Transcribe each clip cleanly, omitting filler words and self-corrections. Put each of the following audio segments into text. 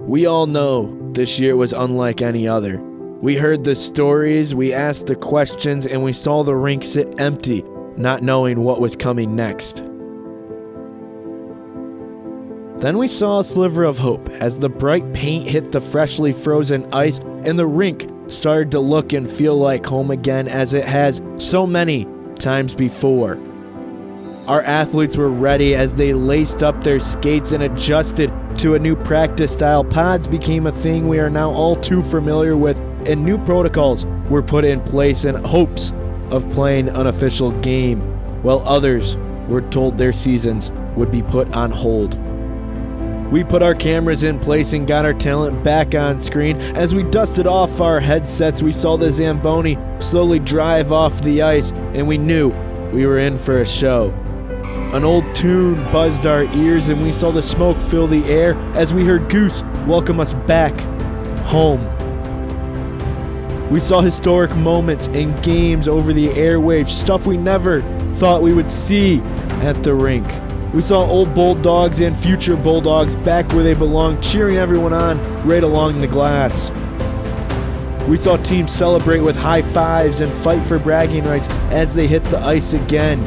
We all know this year was unlike any other. We heard the stories, we asked the questions, and we saw the rink sit empty, not knowing what was coming next. Then we saw a sliver of hope as the bright paint hit the freshly frozen ice and the rink started to look and feel like home again as it has so many times before. Our athletes were ready as they laced up their skates and adjusted to a new practice style. Pods became a thing we are now all too familiar with, and new protocols were put in place in hopes of playing an official game, while others were told their seasons would be put on hold. We put our cameras in place and got our talent back on screen. As we dusted off our headsets, we saw the Zamboni slowly drive off the ice, and we knew we were in for a show. An old tune buzzed our ears, and we saw the smoke fill the air as we heard Goose welcome us back home. We saw historic moments and games over the airwaves, stuff we never thought we would see at the rink. We saw old Bulldogs and future Bulldogs back where they belong, cheering everyone on right along the glass. We saw teams celebrate with high fives and fight for bragging rights as they hit the ice again.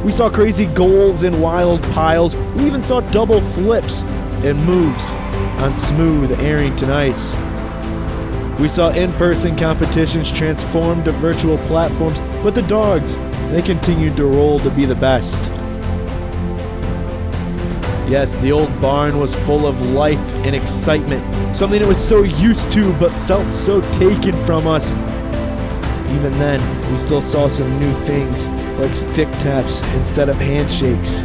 We saw crazy goals and wild piles. We even saw double flips and moves on smooth Arrington ice. We saw in-person competitions transform to virtual platforms, but the Dogs, they continued to roll to be the best. Yes, the old barn was full of life and excitement, something it was so used to but felt so taken from us. Even then, we still saw some new things, like stick taps instead of handshakes.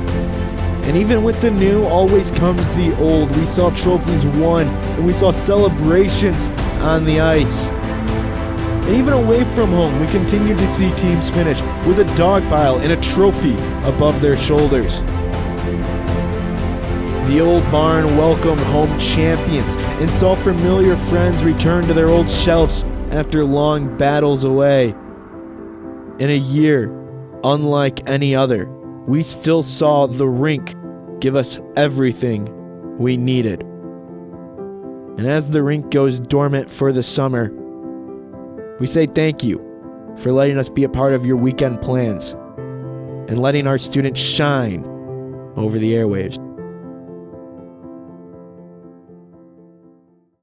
And even with the new, always comes the old. We saw trophies won, and we saw celebrations on the ice. And even away from home, we continued to see teams finish with a dog pile and a trophy above their shoulders. The old barn welcomed home champions and saw familiar friends return to their old shelves after long battles away. In a year unlike any other, we still saw the rink give us everything we needed. And as the rink goes dormant for the summer, we say thank you for letting us be a part of your weekend plans and letting our students shine over the airwaves.